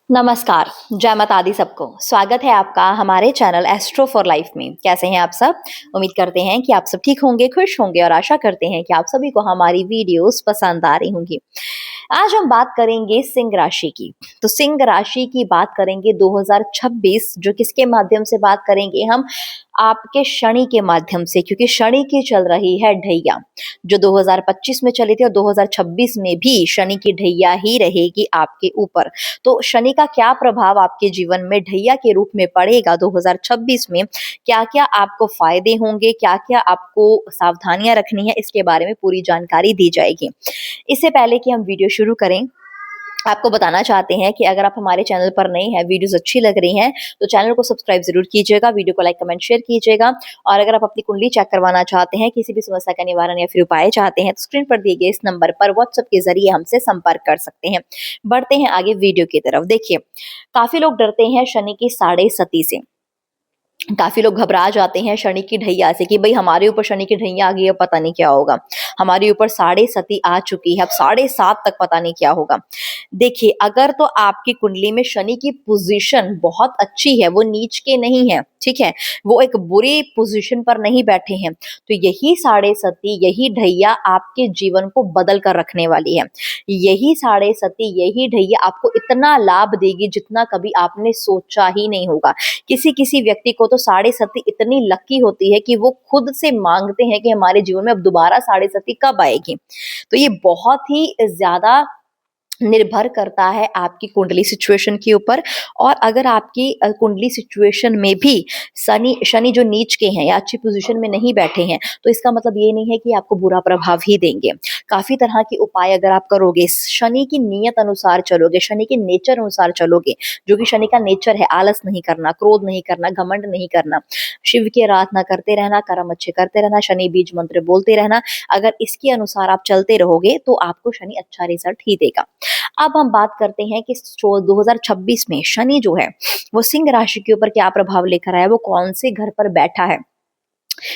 नमस्कार, जय माता दी सबको। स्वागत है आपका हमारे चैनल एस्ट्रो फॉर लाइफ में। कैसे हैं आप सब? उम्मीद करते हैं कि आप सब ठीक होंगे, खुश होंगे और आशा करते हैं कि आप सभी को हमारी वीडियोस पसंद आ रही होंगी। आज हम बात करेंगे सिंह राशि की। तो सिंह राशि की बात करेंगे 2026, जो किसके माध्यम से बात करेंगे हम? आपके शनि के माध्यम से, क्योंकि शनि की चल रही है ढैया। जो 2025 में चली थी और 2026 में भी शनि की ढैया ही रहेगी आपके ऊपर। तो शनि का क्या प्रभाव आपके जीवन में ढैया के रूप में पड़ेगा 2026 में, क्या-क्या आपको फायदे होंगे, क्या-क्या आपको सावधानियां रखनी है, इसके बारे में पूरी जानकारी दी जाएगी। इससे पहले कि हम वीडियो शुरू करें, आपको बताना चाहते हैं कि अगर आप हमारे चैनल पर नए हैं, वीडियोस अच्छी लग रही हैं, तो चैनल को सब्सक्राइब जरूर कीजिएगा, वीडियो को लाइक, कमेंट, शेयर कीजिएगा। और अगर आप अपनी कुंडली चेक करवाना चाहते हैं, किसी भी समस्या का निवारण या फिर उपाय चाहते हैं, तो स्क्रीन पर दिए गए इस नंबर पर व्हाट्सएप के जरिए हमसे संपर्क कर सकते हैं। बढ़ते हैं आगे वीडियो की तरफ। देखिए, काफी लोग डरते हैं शनि की साढ़े सती से। काफी लोग घबरा जाते हैं शनि की ढैया से कि भाई हमारे ऊपर शनि की ढैया आ गई है, पता नहीं क्या होगा। हमारे ऊपर साढ़े सती आ चुकी है, अब साढ़े सात तक पता नहीं क्या होगा। देखिए, अगर तो आपकी कुंडली में शनि की पोजीशन बहुत अच्छी है, वो नीच के नहीं है, ठीक है, वो एक बुरी पोजीशन पर नहीं बैठे हैं, तो यही साढ़े सती, यही ढैया आपके जीवन को बदल कर रखने वाली है। यही साढ़े सती, यही ढैया आपको इतना लाभ देगी जितना कभी आपने सोचा ही नहीं होगा। किसी किसी व्यक्ति को तो साढ़े सती इतनी लकी होती है कि वो खुद से मांगते हैं कि हमारे जीवन में अब दोबारा साढ़े सती कब आएगी। तो ये बहुत ही ज्यादा निर्भर करता है आपकी कुंडली सिचुएशन के ऊपर। और अगर आपकी कुंडली सिचुएशन में भी शनि शनि जो नीच के हैं या अच्छी पोजीशन में नहीं बैठे हैं, तो इसका मतलब ये नहीं है कि आपको बुरा प्रभाव ही देंगे। काफी तरह के उपाय अगर आप करोगे, शनि की नियत अनुसार चलोगे, शनि के नेचर अनुसार चलोगे, जो कि शनि का नेचर है, आलस नहीं करना, क्रोध नहीं करना, घमंड नहीं करना, शिव की आराधना करते रहना, कर्म अच्छे करते रहना, शनि बीज मंत्र बोलते रहना, अगर इसके अनुसार आप चलते रहोगे तो आपको शनि अच्छा रिजल्ट ही देगा। अब हम बात करते हैं कि 2026 में शनि जो है वो सिंह राशि के ऊपर क्या प्रभाव लेकर आया, वो कौन से घर पर बैठा है।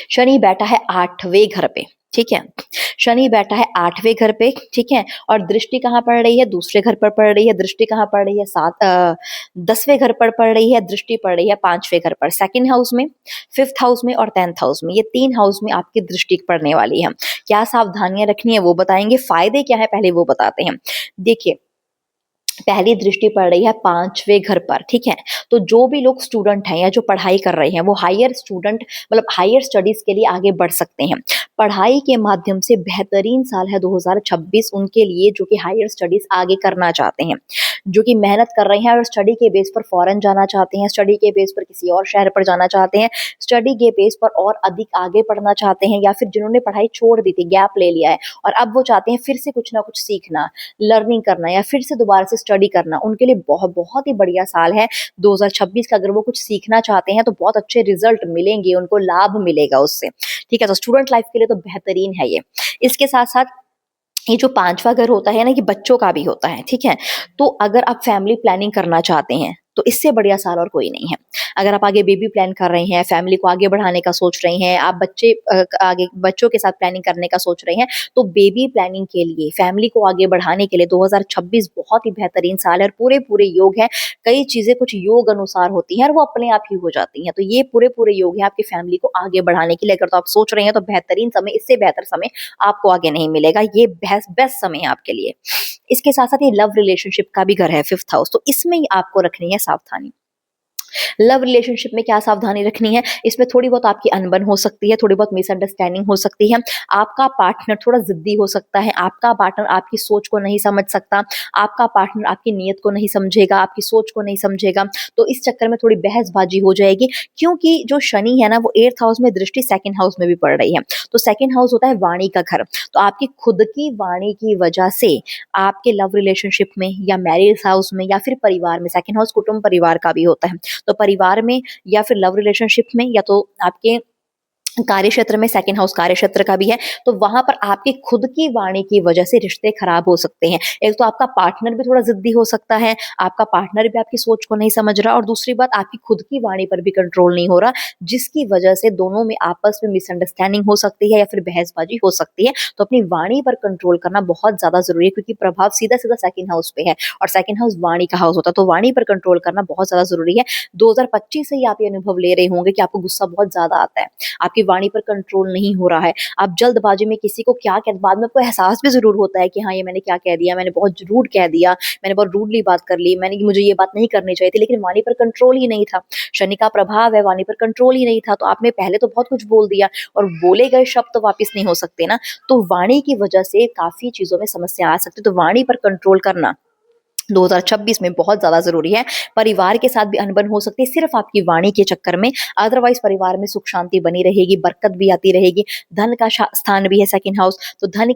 शनि बैठा है 8वें घर पे, ठीक है। शनि बैठा है 8वें घर पे, ठीक है। और दृष्टि कहाँ पड़ रही है? दूसरे घर पर पड़ रही है। दृष्टि कहाँ पड़ रही है? 10वें घर पर पड़ रही है। दृष्टि पड़ रही है 5वें घर पर, सेकंड हाउस में, फिफ्थ हाउस में और 10th हाउस में। ये 3 हाउस में आपकी दृष्टि पड़ने वाली है। क्या सावधानियां रखनी है वो बताएंगे, फायदे क्या है पहले वो बताते हैं। देखिए, पहली दृष्टि पड़ रही है 5वें घर पर, ठीक है। तो जो भी लोग स्टूडेंट हैं या जो पढ़ाई कर रहे हैं, वो हायर स्टूडेंट मतलब हायर स्टडीज के लिए आगे बढ़ सकते हैं। पढ़ाई के माध्यम से बेहतरीन साल है 2026 उनके लिए, जो कि हायर स्टडीज आगे करना चाहते हैं, जो कि मेहनत कर रहे हैं और स्टडी के बेस पर फॉरेन जाना चाहते हैं, स्टडी के बेस पर किसी और शहर पर जाना चाहते हैं, स्टडी के बेस पर और अधिक आगे पढ़ना चाहते हैं, या फिर जिन्होंने पढ़ाई छोड़ दी थी, गैप ले लिया है और अब वो चाहते हैं फिर से कुछ ना कुछ सीखना, लर्निंग करना या फिर से दोबारा से स्टडी करना, उनके लिए बहुत बहुत ही बढ़िया साल है 2026 का। अगर वो कुछ सीखना चाहते हैं तो बहुत अच्छे रिजल्ट मिलेंगे, उनको लाभ मिलेगा उससे, ठीक है। तो स्टूडेंट लाइफ के लिए तो बेहतरीन है ये। इसके साथ साथ ये जो 5वां घर होता है ना, कि बच्चों का भी होता है, ठीक है। तो अगर आप फैमिली प्लानिंग करना चाहते हैं तो इससे बढ़िया साल और कोई नहीं है। अगर आप आगे बेबी प्लान कर रहे हैं, फैमिली को आगे बढ़ाने का सोच रहे हैं, आप आगे बच्चों के साथ प्लानिंग करने का सोच रहे हैं, तो बेबी प्लानिंग के लिए, फैमिली को आगे बढ़ाने के लिए 2026 बहुत ही बेहतरीन साल है और पूरे पूरे योग है। कई चीजें कुछ योग अनुसार होती हैं और वो अपने आप ही हो जाती हैं। तो ये पूरे पूरे योग है आपकी फैमिली को आगे बढ़ाने के लिए। अगर तो आप सोच रहे हैं तो बेहतरीन समय, इससे बेहतर समय आपको आगे नहीं मिलेगा। ये बेस्ट बेस्ट समय है आपके लिए। इसके साथ साथ ये लव रिलेशनशिप का भी घर है, फिफ्थ हाउस, तो इसमें ही आपको रखनी है सावधानी। लव रिलेशनशिप में क्या सावधानी रखनी है? इसमें थोड़ी बहुत आपकी अनबन हो सकती है, थोड़ी बहुत मिसअंडरस्टैंडिंग हो सकती है, आपका पार्टनर थोड़ा जिद्दी हो सकता है, आपका पार्टनर आपकी सोच को नहीं समझ सकता, आपका पार्टनर आपकी नीयत को नहीं समझेगा, आपकी सोच को नहीं समझेगा। तो इस चक्कर में थोड़ी बहसबाजी हो जाएगी, क्योंकि जो शनि है ना, वो 8th हाउस में दृष्टि सेकंड हाउस में भी पड़ रही है। तो सेकंड हाउस होता है वाणी का घर। तो आपकी खुद की वाणी की वजह से आपके लव रिलेशनशिप में या मैरिज हाउस में या फिर परिवार में, सेकंड हाउस कुटुंब परिवार का भी होता है, तो परिवार में या फिर लव रिलेशनशिप में या तो आपके कार्य क्षेत्र में सेकंड हाउस कार्य क्षेत्र का भी है, तो वहाँ पर आपकी खुद की वाणी की वजह से रिश्ते खराब हो सकते हैं। एक तो आपका पार्टनर भी थोड़ा ज़िद्दी हो सकता है, आपका पार्टनर भी आपकी सोच को नहीं समझ रहा और दूसरी बात आपकी खुद की वाणी पर भी कंट्रोल नहीं हो रहा, जिसकी वजह से दोनों में आपस में मिसअंडरस्टैंडिंग हो सकती है या फिर बहसबाजी हो सकती है। तो अपनी वाणी पर कंट्रोल करना बहुत ज़्यादा ज़रूरी है क्योंकि प्रभाव सीधा-सीधा सेकंड हाउस पे है और सेकंड हाउस वाणी का हाउस होता है, तो वाणी पर कंट्रोल करना बहुत ज़्यादा ज़रूरी है। 2025 से ही आप ये अनुभव ले रहे होंगे कि आपको गुस्सा बहुत ज़्यादा आता है, आपकी वाणी पर कंट्रोल नहीं हो रहा है। आप जल्दबाजी में किसी को क्या कह बाद में आपको एहसास भी ज़रूर होता है कि हाँ, ये मैंने क्या कह दिया, मैंने बहुत रूड कह दिया, मैंने बहुत रूडली बात कर ली, मैंने मुझे ये बात नहीं करनी चाहिए थी, लेकिन वाणी पर कंट्रोल ही नहीं था। शनि का प्रभाव है, वाणी पर कंट्रोल ही नहीं था, तो आपने पहले तो बहुत कुछ बोल दिया और बोले गए शब्द तो वापस नहीं हो सकते ना, तो वाणी की वजह से काफ़ी चीज़ों में समस्या आ सकती है, तो वाणी पर कंट्रोल करना 2026 में बहुत ज़्यादा ज़रूरी है। परिवार के साथ भी अनबन हो सकती है सिर्फ़ आपकी वाणी के चक्कर में, अदरवाइज़ परिवार में सुख शांति बनी रहेगी, बरकत भी आती रहेगी। धन का शा स्थान भी है सेकंड हाउस, तो धन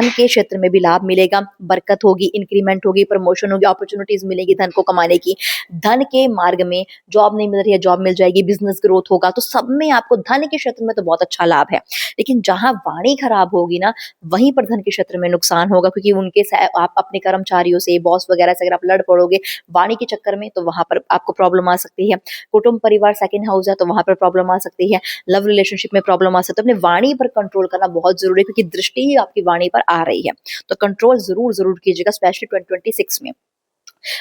के क्षेत्र में भी लाभ मिलेगा, बरकत होगी, इंक्रीमेंट होगी, प्रमोशन होगी, अपॉर्च्युनिटीज़ मिलेगी धन को कमाने की। धन के मार्ग में जॉब नहीं मिल रही है, जॉब मिल जाएगी, बिज़नेस ग्रोथ होगा, तो सब में आपको धन के क्षेत्र में तो बहुत अच्छा लाभ है। लेकिन जहाँ वाणी खराब होगी ना, वहीं पर धन के क्षेत्र में नुकसान होगा क्योंकि उनके सा आप अपने कर्मचारियों से, बॉस वगैरह से अगर आप लड़ पड़ोगे वाणी के चक्कर में, तो वहाँ पर आपको प्रॉब्लम आ सकती है। कुटुंब परिवार सेकंड हाउस है, तो वहाँ पर प्रॉब्लम आ सकती है। लव रिलेशनशिप में प्रॉब्लम आ सकती है। अपनी वाणी पर कंट्रोल करना बहुत ज़रूरी है क्योंकि दृष्टि ही आपकी वाणी पर आ रही है। तो कंट्रोल ज़रूर कीजिएगा स्पेशली 2026 में।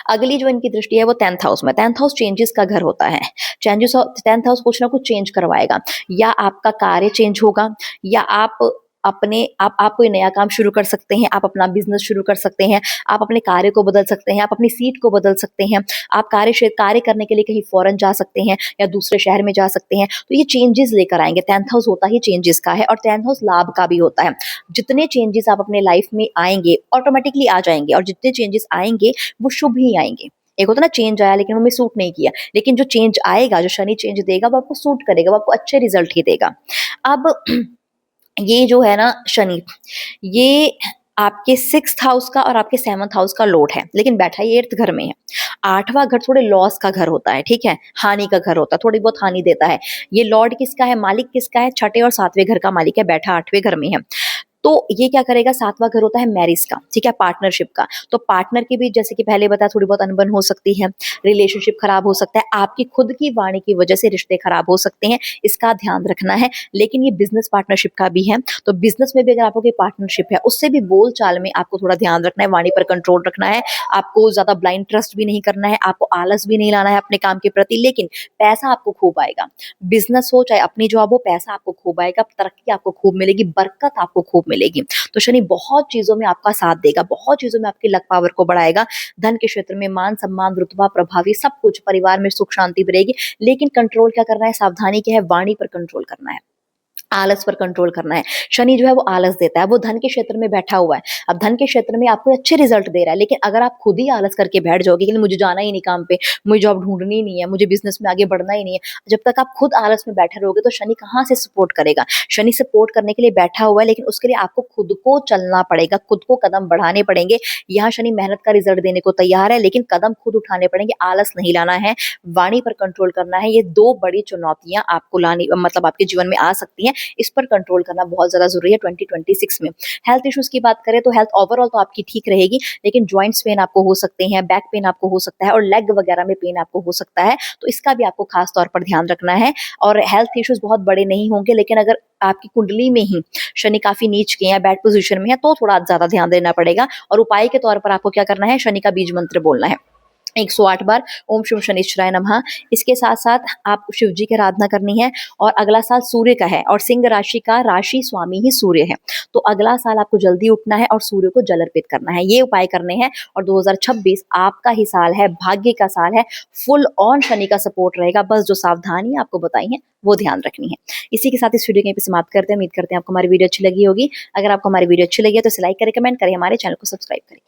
अगली जो इनकी दृष्टि है वो 10th हाउस में। 10th हाउस चेंजेस का घर होता है। चेंजेस 10th हाउस कुछ ना कुछ चेंज करवाएगा। या आपका कार्य चेंज होगा या आप कोई नया काम शुरू कर सकते हैं, आप अपना बिज़नेस शुरू कर सकते हैं, आप अपने कार्य को बदल सकते हैं, आप अपनी सीट को बदल सकते हैं, आप कार्य करने के लिए कहीं फ़ॉरेन जा सकते हैं या दूसरे शहर में जा सकते हैं। तो ये चेंजेस लेकर आएँगे। 10th हाउस होता ही चेंजेस का है और 10th हाउस लाभ का भी होता है। जितने चेंजेस आप अपने लाइफ़ में आएँगे, ऑटोमैटिकली आ जाएँगे और जितने चेंजेस आएँगे वो शुभ ही आएँगे। एक होता है ना चेंज आया लेकिन हमें सूट नहीं किया, लेकिन जो चेंज आएगा, जो शनि चेंज देगा वो आपको सूट करेगा, वो आपको अच्छे रिज़ल्ट ही देगा। अब ये जो है ना शनि, ये आपके 6th हाउस का और आपके 7th हाउस का लॉर्ड है, लेकिन बैठा ये 8th घर में है। 8वाँ घर थोड़े लॉस का घर होता है, ठीक है? हानि का घर होता है, थोड़ी बहुत हानि देता है। ये लॉर्ड किसका है, मालिक किसका है? छठे और 7वें घर का मालिक है, बैठा 8वें घर में है। तो ये क्या करेगा, 7वाँ घर होता है मैरिज का, ठीक है? पार्टनरशिप का। तो पार्टनर के बीच जैसे कि पहले बताया थोड़ी बहुत अनबन हो सकती है, रिलेशनशिप खराब हो सकता है, आपकी खुद की वाणी की वजह से रिश्ते खराब हो सकते हैं, इसका ध्यान रखना है। लेकिन ये बिज़नेस पार्टनरशिप का भी है, तो बिज़नेस में भी अगर आपको कोई पार्टनरशिप है, उससे भी बोल-चाल में आपको थोड़ा ध्यान रखना है, वाणी पर कंट्रोल रखना है, आपको ज़्यादा ब्लाइंड ट्रस्ट भी नहीं करना है, आपको आलस भी नहीं लाना है अपने काम के प्रति, लेकिन पैसा आपको खूब आएगा। बिज़नेस हो चाहे अपनी जॉब हो, पैसा आपको खूब आएगा, तरक्की आपको खूब मिलेगी, बरकत आपको खूब मिलेगी। तो शनि बहुत चीज़ों में आपका साथ देगा, बहुत चीज़ों में आपकी लक पावर को बढ़ाएगा। धन के क्षेत्र में मान-सम्मान, रुतबा, प्रभावी सब कुछ, परिवार में सुख शांति भी रहेगी। लेकिन कंट्रोल क्या करना है, सावधानी क्या है, वाणी पर कंट्रोल करना है। आलस पर कंट्रोल करना है। शनि जो है वो आलस देता है, वो धन के क्षेत्र में बैठा हुआ है। अब धन के क्षेत्र में आपको अच्छे रिज़ल्ट दे रहा है, लेकिन अगर आप खुद ही आलस करके बैठ जाओगे कि मुझे जाना ही नहीं काम पे, मुझे जॉब ढूँढनी ही नहीं है, मुझे बिज़नेस में आगे बढ़ना ही नहीं है। जब तक आप खुद आलस में बैठे रहोगे तो शनि कहाँ से सपोर्ट करेगा? शनि सपोर्ट करने के लिए बैठा हुआ है, लेकिन उसके लिए आपको खुद को चलना पड़ेगा, खुद को कदम बढ़ाने पड़ेंगे। यहाँ शनि मेहनत का रिज़ल्ट देने को तैयार है, लेकिन कदम खुद उठाने पड़ेंगे, आलस नहीं लाना है, वाणी पर कंट्रोल करना है। ये 2 बड़ी चुनौतियाँ आपको लानी मतलब आपके जीवन में आ सकती हैं। इस पर कंट्रोल करना बहुत ज़्यादा ज़रूरी है 2026 में। हेल्थ इश्यूज़ की बात करें तो हेल्थ ओवरऑल तो आपकी ठीक रहेगी, लेकिन जॉइंट्स पेन आपको हो सकते हैं, बैक पेन आपको हो सकता है और लेग वगैरह में पेन आपको हो सकता है, तो इसका भी आपको खास तौर पर ध्यान रखना है। और हेल्थ इश्यूज़ बहुत बड़े नहीं होंगे, लेकिन अगर आपकी कुंडली में ही शनि काफ़ी नीच के हैं, बैड पोज़ीशन में है, तो थोड़ा ज़्यादा ध्यान देना पड़ेगा। और उपाय के तौर पर आपको क्या करना है, शनि का बीज मंत्र बोलना है 108 बार, ओम शम शनिश्चराय नमः। इसके साथ-साथ आपको शिव जी की आराधना करनी है। और अगला साल सूर्य का है और सिंह राशि का राशि स्वामी ही सूर्य है। तो अगला साल आपको जल्दी उठना है और सूर्य को जल अर्पित करना है। ये उपाय करने हैं और 2026 आपका ही साल है, भाग्य का साल है, फुल ऑन शनि का सपोर्ट रहेगा। बस जो सावधानी आपको बताई हैं, वो ध्यान रखनी है। इसी के साथ इस वीडियो को यहीं पे समाप्त करते हैं। उम्मीद करते हैं आपको हमारी वीडियो अच्छी लगी होगी। अगर आपको हमारी वीडियो अच्छी लगी है तो इसे लाइक करें, कमेंट करें, हमारे चैनल को सब्सक्राइब करें।